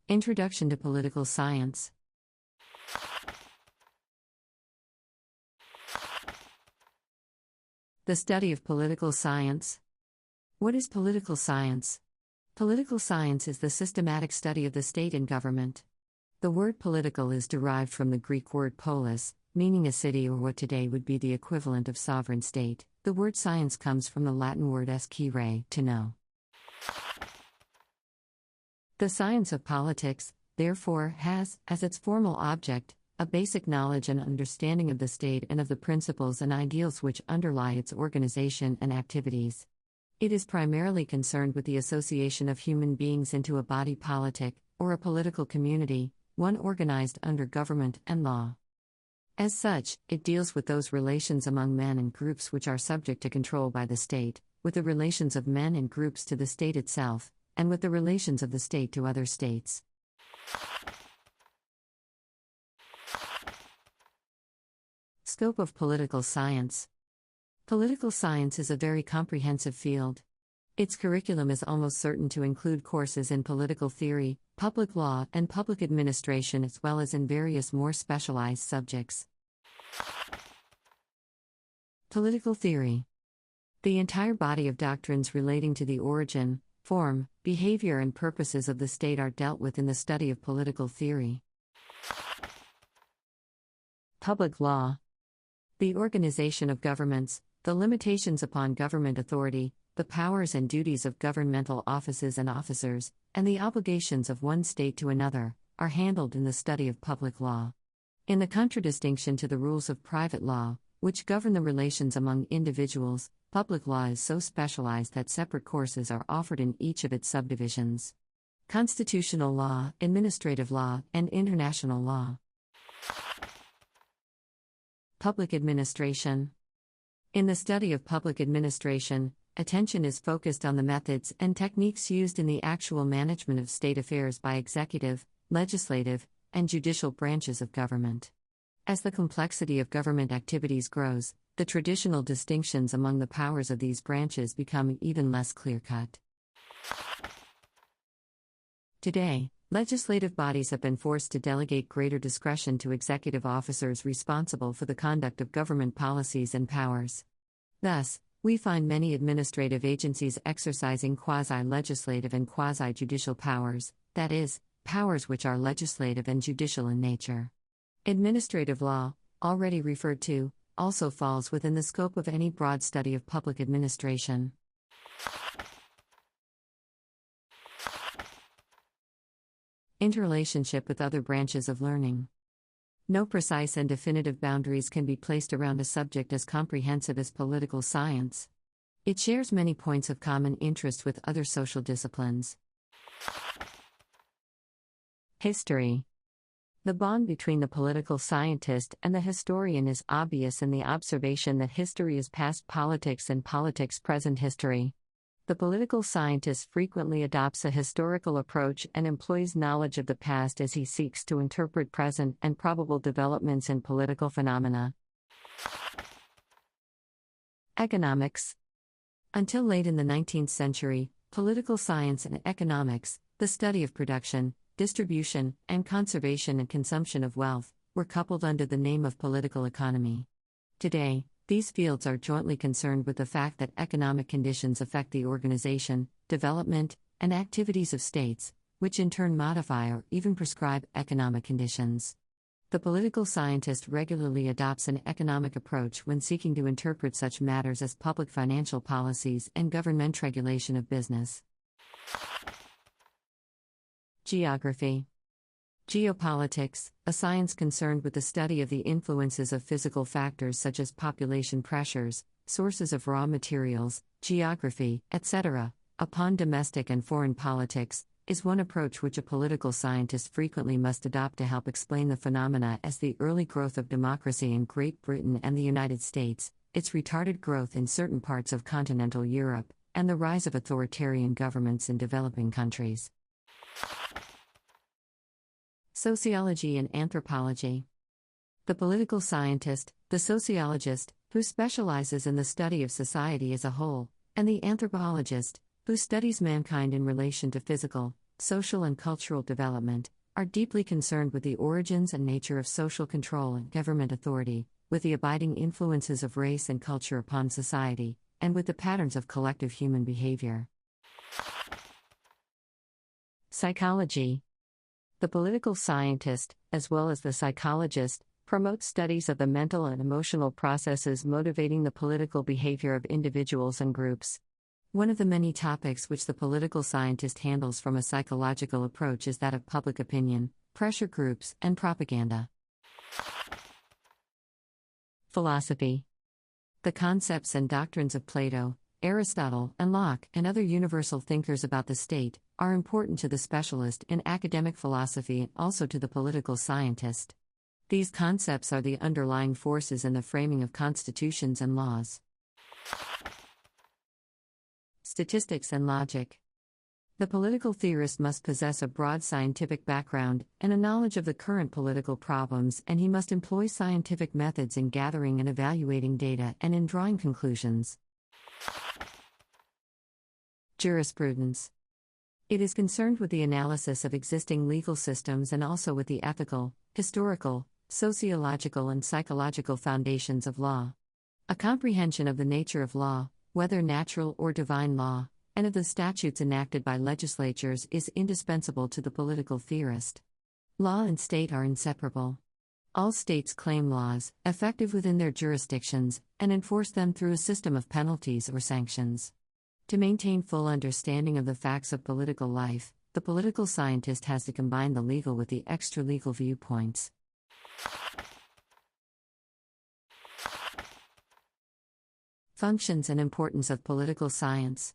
Introduction to Political Science. The study of political science. What is political science? Political science is the systematic study of the state and government. The word political is derived from the Greek word polis, meaning a city or what today would be the equivalent of sovereign state. The word science comes from the Latin word scire, to know. The science of politics, therefore, has, as its formal object, a basic knowledge and understanding of the state and of the principles and ideals which underlie its organization and activities. It is primarily concerned with the association of human beings into a body politic, or a political community, one organized under government and law. As such, it deals with those relations among men and groups which are subject to control by the state, with the relations of men and groups to the state itself, and with the relations of the state to other states. Scope of political science. Political science is a very comprehensive field. Its curriculum is almost certain to include courses in political theory, public law, and public administration, as well as in various more specialized subjects. Political theory. The entire body of doctrines relating to the origin, form, behavior, and purposes of the state are dealt with in the study of political theory. Public law. The organization of governments, the limitations upon government authority, the powers and duties of governmental offices and officers, and the obligations of one state to another, are handled in the study of public law. In the contradistinction to the rules of private law, which govern the relations among individuals, public law is so specialized that separate courses are offered in each of its subdivisions: constitutional law, administrative law, and international law. Public administration. In the study of public administration, attention is focused on the methods and techniques used in the actual management of state affairs by executive, legislative, and judicial branches of government. As the complexity of government activities grows, the traditional distinctions among the powers of these branches become even less clear-cut. Today, legislative bodies have been forced to delegate greater discretion to executive officers responsible for the conduct of government policies and powers. Thus, we find many administrative agencies exercising quasi-legislative and quasi-judicial powers, that is, powers which are legislative and judicial in nature. Administrative law, already referred to, also falls within the scope of any broad study of public administration. Interrelationship with other branches of learning. No precise and definitive boundaries can be placed around a subject as comprehensive as political science. It shares many points of common interest with other social disciplines. History. The bond between the political scientist and the historian is obvious in the observation that history is past politics and politics present history. The political scientist frequently adopts a historical approach and employs knowledge of the past as he seeks to interpret present and probable developments in political phenomena. Economics. Until late in the 19th century, political science and economics, the study of production, distribution, and conservation and consumption of wealth, were coupled under the name of political economy. Today, these fields are jointly concerned with the fact that economic conditions affect the organization, development, and activities of states, which in turn modify or even prescribe economic conditions. The political scientist regularly adopts an economic approach when seeking to interpret such matters as public financial policies and government regulation of business. Geography. Geopolitics, a science concerned with the study of the influences of physical factors such as population pressures, sources of raw materials, geography, etc., upon domestic and foreign politics, is one approach which a political scientist frequently must adopt to help explain the phenomena as the early growth of democracy in Great Britain and the United States, its retarded growth in certain parts of continental Europe, and the rise of authoritarian governments in developing countries. Sociology and anthropology. The political scientist, the sociologist, who specializes in the study of society as a whole, and the anthropologist, who studies mankind in relation to physical, social, and cultural development, are deeply concerned with the origins and nature of social control and government authority, with the abiding influences of race and culture upon society, and with the patterns of collective human behavior. Psychology. The political scientist, as well as the psychologist, promotes studies of the mental and emotional processes motivating the political behavior of individuals and groups. One of the many topics which the political scientist handles from a psychological approach is that of public opinion, pressure groups, and propaganda. Philosophy. The concepts and doctrines of Plato, Aristotle, and Locke, and other universal thinkers about the state, are important to the specialist in academic philosophy and also to the political scientist. These concepts are the underlying forces in the framing of constitutions and laws. Statistics and logic. The political theorist must possess a broad scientific background and a knowledge of the current political problems, and he must employ scientific methods in gathering and evaluating data and in drawing conclusions. Jurisprudence. It is concerned with the analysis of existing legal systems and also with the ethical, historical, sociological, and psychological foundations of law. A comprehension of the nature of law, whether natural or divine law, and of the statutes enacted by legislatures is indispensable to the political theorist. Law and state are inseparable. All states claim laws, effective within their jurisdictions, and enforce them through a system of penalties or sanctions. To maintain full understanding of the facts of political life, the political scientist has to combine the legal with the extra-legal viewpoints. Functions and importance of political science.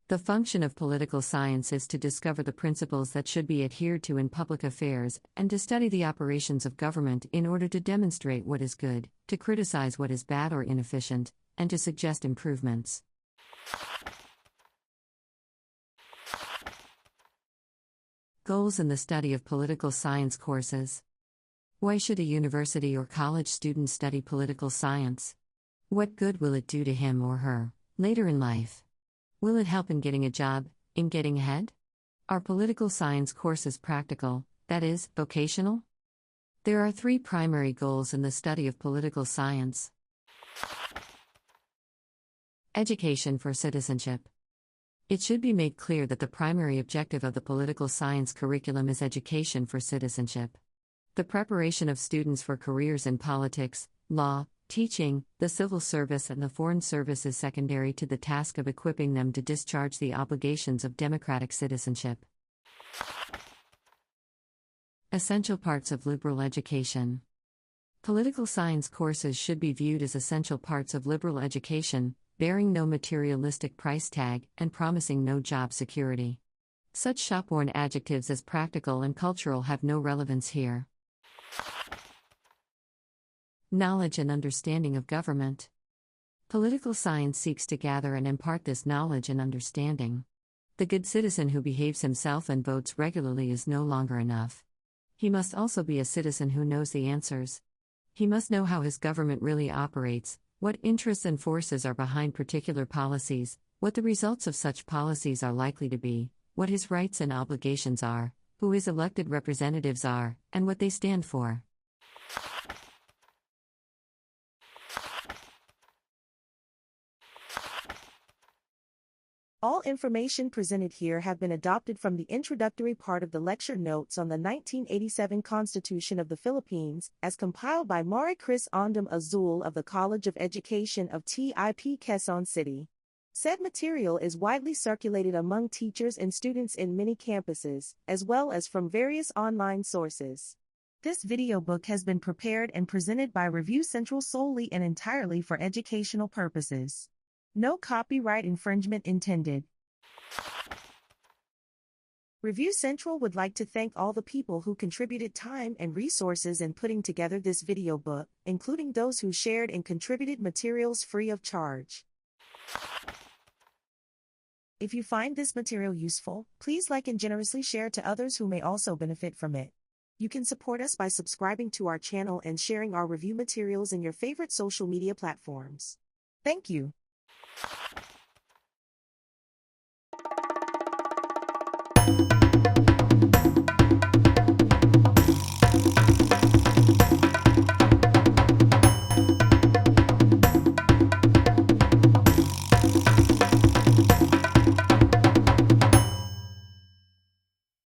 The function of political science is to discover the principles that should be adhered to in public affairs and to study the operations of government in order to demonstrate what is good, to criticize what is bad or inefficient, and to suggest improvements. Goals in the study of political science courses. Why should a university or college student study political science? What good will it do to him or her later in life? Will it help in getting a job, in getting ahead? Are political science courses practical, that is, vocational? There are 3 primary goals in the study of political science. Education for citizenship. It should be made clear that the primary objective of the political science curriculum is education for citizenship. The preparation of students for careers in politics, law, teaching, the civil service, and the foreign service is secondary to the task of equipping them to discharge the obligations of democratic citizenship. Essential parts of liberal education. Political science courses should be viewed as essential parts of liberal education, bearing no materialistic price tag and promising no job security. Such shopworn adjectives as practical and cultural have no relevance here. Knowledge and understanding of government. Political science seeks to gather and impart this knowledge and understanding. The good citizen who behaves himself and votes regularly is no longer enough. He must also be a citizen who knows the answers. He must know how his government really operates, what interests and forces are behind particular policies, what the results of such policies are likely to be, what his rights and obligations are, who his elected representatives are, and what they stand for. All information presented here have been adopted from the introductory part of the lecture notes on the 1987 Constitution of the Philippines, as compiled by Mari Chris Ondam Azul of the College of Education of TIP Quezon City. Said material is widely circulated among teachers and students in many campuses, as well as from various online sources. This video book has been prepared and presented by Review Central solely and entirely for educational purposes. No copyright infringement intended. Review Central would like to thank all the people who contributed time and resources in putting together this video book, including those who shared and contributed materials free of charge. If you find this material useful, please like and generously share to others who may also benefit from it. You can support us by subscribing to our channel and sharing our review materials in your favorite social media platforms. Thank you.